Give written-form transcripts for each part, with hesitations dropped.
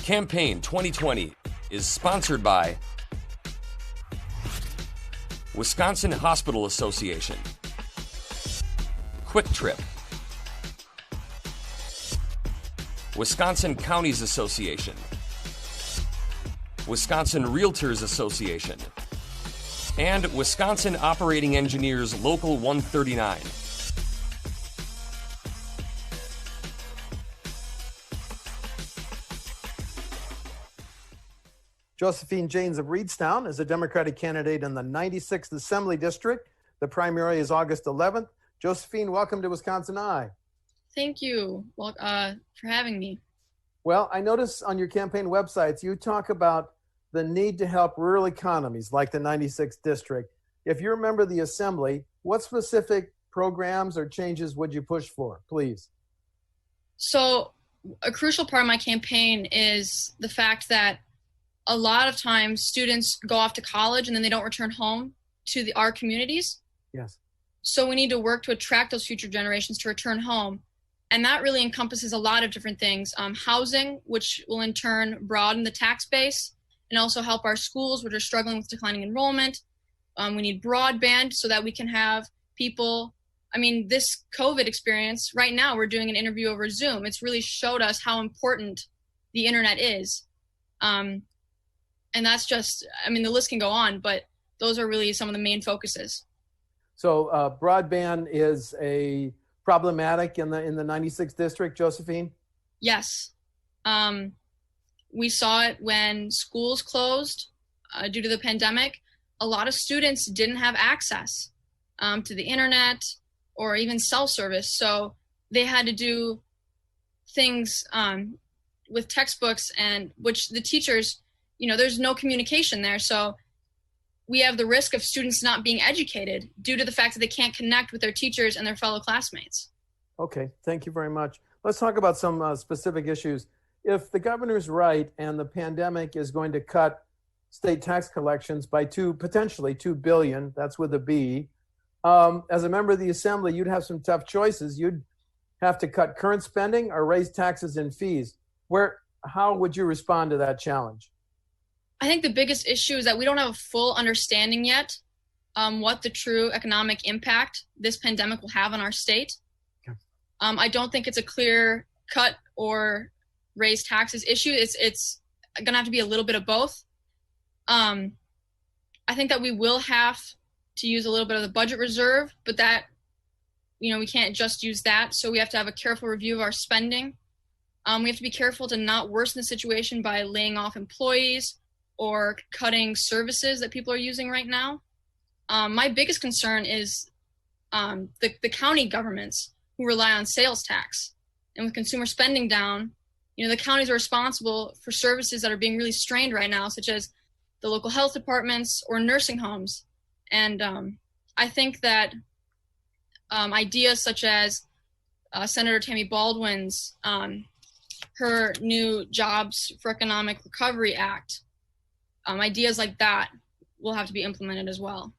Campaign 2020 is sponsored by Wisconsin Hospital Association, Quick Trip, Wisconsin Counties Association, Wisconsin Realtors Association, and Wisconsin Operating Engineers Local 139. Josefine Jaynes of Readstown is a Democratic candidate in the 96th Assembly District. The primary is August 11th. Josephine, welcome to WisconsinEye. Thank you for having me. Well, I notice on your campaign websites, you talk about the need to help rural economies like the 96th District. If you're a member of the Assembly, what specific programs or changes would you push for, please? So a crucial part of my campaign is the fact that a lot of times students go off to college and then they don't return home to our communities. Yes. So we need to work to attract those future generations to return home. And that really encompasses a lot of different things. Housing, which will in turn broaden the tax base and also help our schools, which are struggling with declining enrollment. We need broadband so that we can have people, this COVID experience, right now we're doing an interview over Zoom. It's really showed us how important the internet is. And that's just, the list can go on, but those are really some of the main focuses. So broadband is a problematic in the 96th District, Josephine? Yes. We saw it when schools closed due to the pandemic. A lot of students didn't have access to the internet or even cell service. So they had to do things with textbooks, and which the teachers, there's no communication there. So we have the risk of students not being educated due to the fact that they can't connect with their teachers and their fellow classmates. Okay, thank you very much. Let's talk about some specific issues. If the governor's right and the pandemic is going to cut state tax collections by potentially $2 billion, that's with a B, as a member of the Assembly, you'd have some tough choices. You'd have to cut current spending or raise taxes and fees. How would you respond to that challenge? I think the biggest issue is that we don't have a full understanding yet what the true economic impact this pandemic will have on our state. Okay. I don't think it's a clear cut or raise taxes issue. It's going to have to be a little bit of both. I think that we will have to use a little bit of the budget reserve, but that, we can't just use that. So we have to have a careful review of our spending. We have to be careful to not worsen the situation by laying off employees or cutting services that people are using right now. My biggest concern is the county governments who rely on sales tax. And with consumer spending down, the counties are responsible for services that are being really strained right now, such as the local health departments or nursing homes. And I think that ideas such as Senator Tammy Baldwin's, her new Jobs for Economic Recovery Act, ideas like that will have to be implemented as well.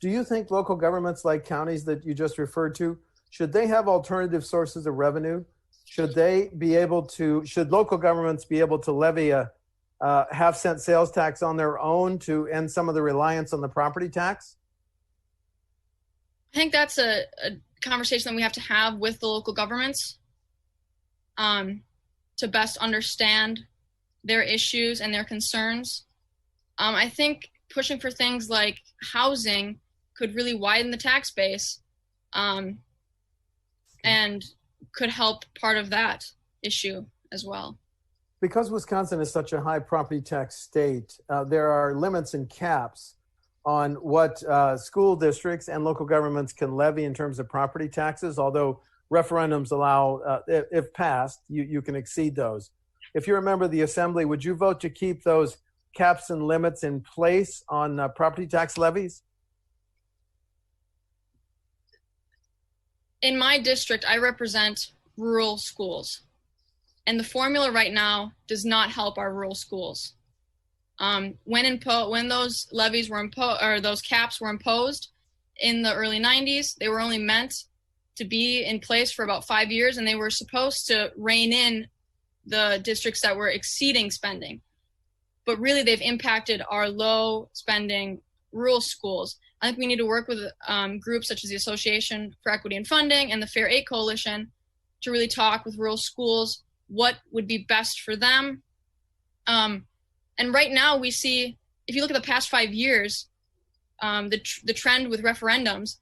Do you think local governments like counties that you just referred to, should they have alternative sources of revenue? Should local governments be able to levy a half-cent sales tax on their own to end some of the reliance on the property tax? I think that's a conversation that we have to have with the local governments to best understand their issues and their concerns. I think pushing for things like housing could really widen the tax base and could help part of that issue as well. Because Wisconsin is such a high property tax state, there are limits and caps on what school districts and local governments can levy in terms of property taxes, although referendums allow, if passed, you can exceed those. If you're a member of the Assembly, would you vote to keep those caps and limits in place on property tax levies? In my district, I represent rural schools, and the formula right now does not help our rural schools. When those levies were imposed, or those caps were imposed in the early 90s, they were only meant to be in place for about 5 years, and they were supposed to rein in the districts that were exceeding spending. But really, they've impacted our low spending rural schools. I think we need to work with groups such as the Association for Equity and Funding and the Fair 8 Coalition to really talk with rural schools what would be best for them. And right now we see, if you look at the past 5 years, the trend with referendums,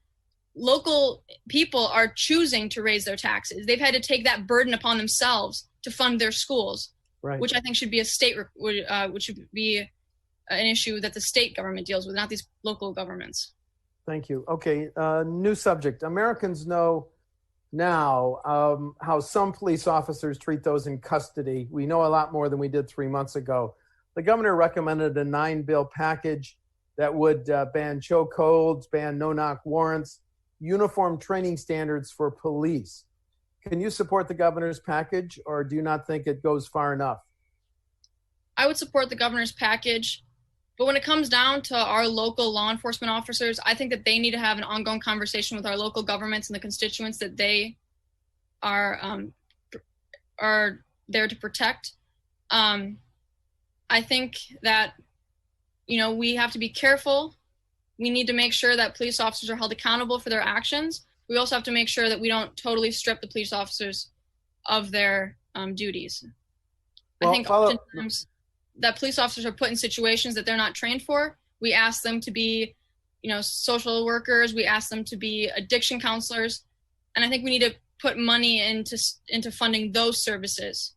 local people are choosing to raise their taxes. They've had to take that burden upon themselves to fund their schools, right, which I think should be which should be an issue that the state government deals with, not these local governments. Thank you. Okay, new subject. Americans know now how some police officers treat those in custody. We know a lot more than we did 3 months ago. The governor recommended a 9-bill package that would ban chokeholds, ban no-knock warrants, uniform training standards for police. Can you support the governor's package, or do you not think it goes far enough? I would support the governor's package, but when it comes down to our local law enforcement officers, I think that they need to have an ongoing conversation with our local governments and the constituents that they are there to protect. I think that, we have to be careful. We need to make sure that police officers are held accountable for their actions. We also have to make sure that we don't totally strip the police officers of their duties. Well, I think oftentimes that police officers are put in situations that they're not trained for. We ask them to be, social workers. We ask them to be addiction counselors. And I think we need to put money into funding those services.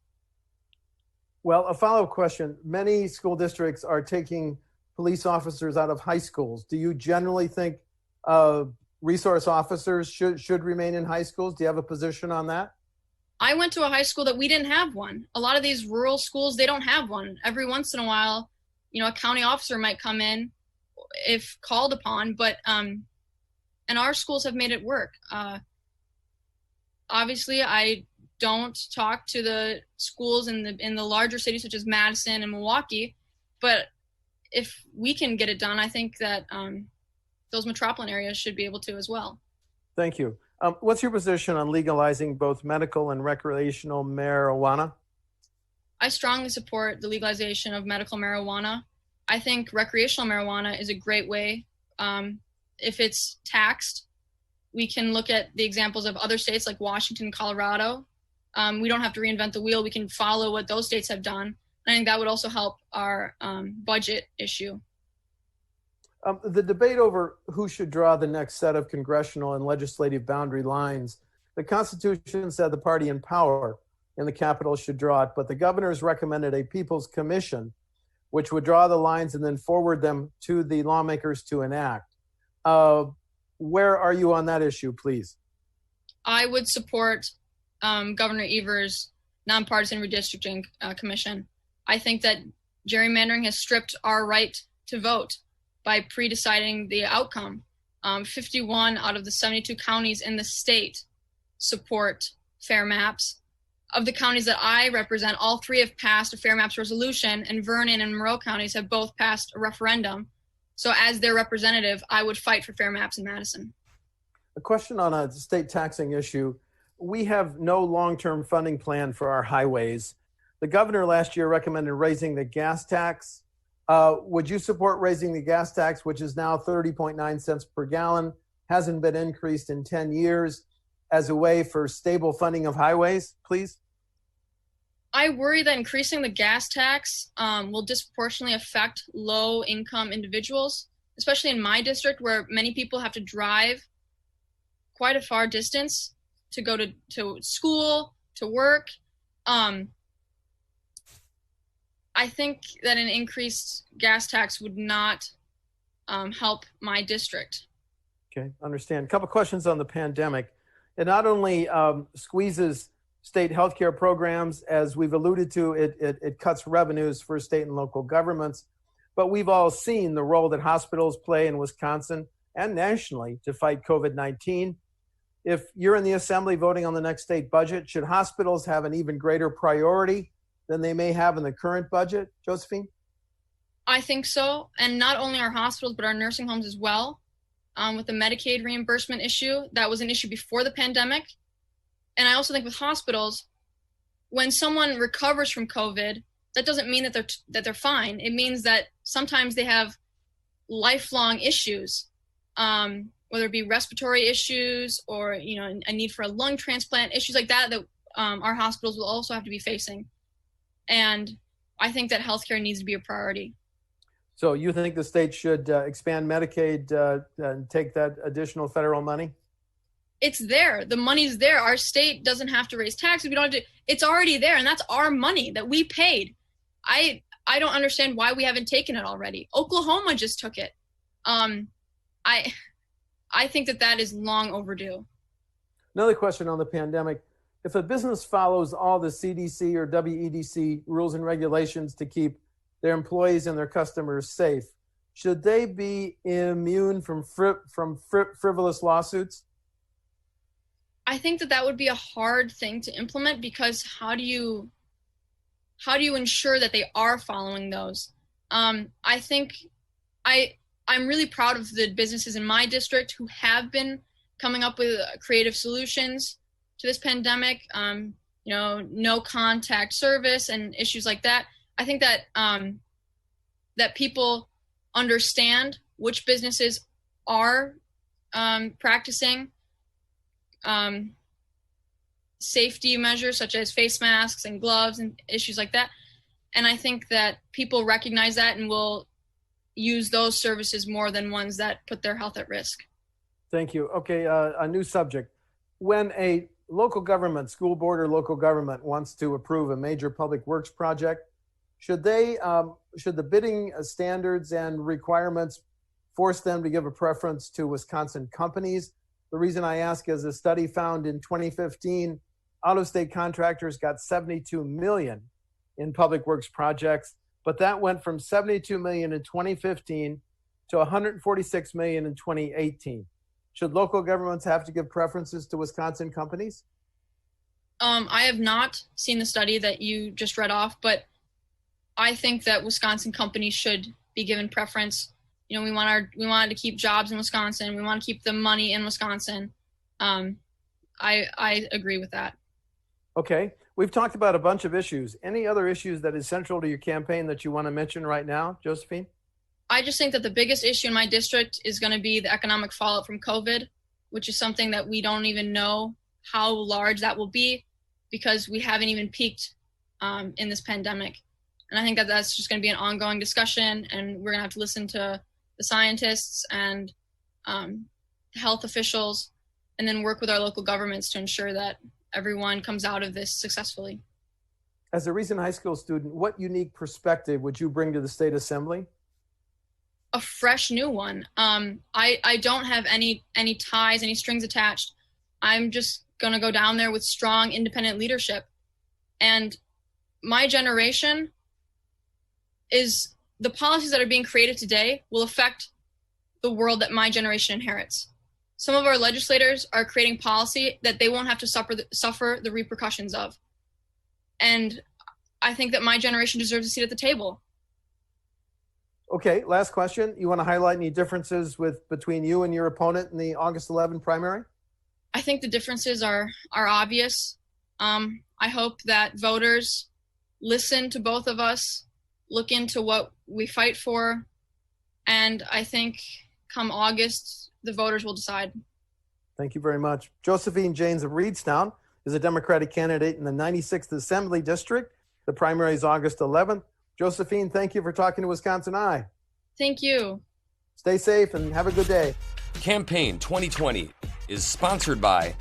Well, a follow-up question. Many school districts are taking police officers out of high schools. Do you generally think resource officers should remain in high schools? Do you have a position on that? I went to a high school that we didn't have one. A lot of these rural schools, they don't have one. Every once in a while, a county officer might come in if called upon, but and our schools have made it work. Obviously, I don't talk to the schools in the larger cities such as Madison and Milwaukee, but if we can get it done, I think that those metropolitan areas should be able to as well. Thank you. What's your position on legalizing both medical and recreational marijuana? I strongly support the legalization of medical marijuana. I think recreational marijuana is a great way. If it's taxed, we can look at the examples of other states like Washington, Colorado. We don't have to reinvent the wheel. We can follow what those states have done. I think that would also help our budget issue. The debate over who should draw the next set of congressional and legislative boundary lines, the Constitution said the party in power in the Capitol should draw it, but the governors recommended a People's Commission, which would draw the lines and then forward them to the lawmakers to enact. Where are you on that issue, please? I would support Governor Evers' nonpartisan redistricting commission. I think that gerrymandering has stripped our right to vote by pre-deciding the outcome. 51 out of the 72 counties in the state support fair maps. Of the counties that I represent, all 3 have passed a fair maps resolution, and Vernon and Monroe counties have both passed a referendum. So as their representative, I would fight for fair maps in Madison. A question on a state taxing issue. We have no long-term funding plan for our highways. The governor last year recommended raising the gas tax. Would you support raising the gas tax, which is now 30.9 cents per gallon, hasn't been increased in 10 years, as a way for stable funding of highways, please? I worry that increasing the gas tax will disproportionately affect low-income individuals, especially in my district where many people have to drive quite a far distance to go to school, to work. I think that an increased gas tax would not help my district. Okay, understand. A couple questions on the pandemic. It not only squeezes state healthcare programs, as we've alluded to, it cuts revenues for state and local governments, but we've all seen the role that hospitals play in Wisconsin and nationally to fight COVID-19. If you're in the assembly voting on the next state budget, should hospitals have an even greater priority than they may have in the current budget, Josefine? I think so. And not only our hospitals, but our nursing homes as well. With the Medicaid reimbursement issue, that was an issue before the pandemic. And I also think with hospitals, when someone recovers from COVID, that doesn't mean that they're fine. It means that sometimes they have lifelong issues, whether it be respiratory issues or, a need for a lung transplant, issues like that our hospitals will also have to be facing. And I think that healthcare needs to be a priority. So you think the state should expand Medicaid and take that additional federal money? It's there. The money's there. Our state doesn't have to raise taxes. We don't have to. It's already there, and that's our money that we paid. I don't understand why we haven't taken it already. Oklahoma just took it. I think that is long overdue. Another question on the pandemic. If a business follows all the CDC or WEDC rules and regulations to keep their employees and their customers safe, should they be immune from frivolous lawsuits? I think that would be a hard thing to implement, because how do you ensure that they are following those? I think I'm really proud of the businesses in my district who have been coming up with creative solutions to this pandemic. No contact service and issues like that. I think that that people understand which businesses are practicing safety measures such as face masks and gloves and issues like that. And I think that people recognize that and will use those services more than ones that put their health at risk. Thank you. Okay, a new subject. When a local government, school board or local government wants to approve a major public works project, should the bidding standards and requirements force them to give a preference to Wisconsin companies? The reason I ask is a study found in 2015, out-of-state contractors got $72 million in public works projects, but that went from $72 million in 2015 to $146 million in 2018. Should local governments have to give preferences to Wisconsin companies? I have not seen the study that you just read off, but I think that Wisconsin companies should be given preference. We wanted to keep jobs in Wisconsin. We want to keep the money in Wisconsin. I agree with that. Okay. We've talked about a bunch of issues. Any other issues that is central to your campaign that you want to mention right now, Josefine? I just think that the biggest issue in my district is going to be the economic fallout from COVID, which is something that we don't even know how large that will be, because we haven't even peaked in this pandemic. And I think that that's just going to be an ongoing discussion, and we're going to have to listen to the scientists and health officials, and then work with our local governments to ensure that everyone comes out of this successfully. As a recent high school student, what unique perspective would you bring to the state assembly? A fresh new one. I don't have any ties, any strings attached. I'm just going to go down there with strong, independent leadership. And my generation is the policies that are being created today will affect the world that my generation inherits. Some of our legislators are creating policy that they won't have to suffer the repercussions of. And I think that my generation deserves a seat at the table. Okay, last question. You want to highlight any differences between you and your opponent in the August 11 primary? I think the differences are obvious. I hope that voters listen to both of us, look into what we fight for, and I think come August, the voters will decide. Thank you very much. Josefine Jaynes of Reedstown is a Democratic candidate in the 96th Assembly District. The primary is August 11th. Josefine, thank you for talking to WisconsinEye. Thank you. Stay safe and have a good day. Campaign 2020 is sponsored by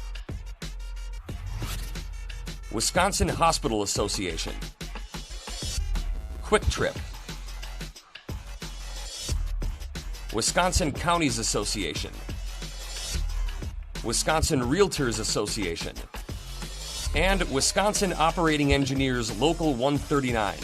Wisconsin Hospital Association, Quick Trip, Wisconsin Counties Association, Wisconsin Realtors Association, and Wisconsin Operating Engineers Local 139.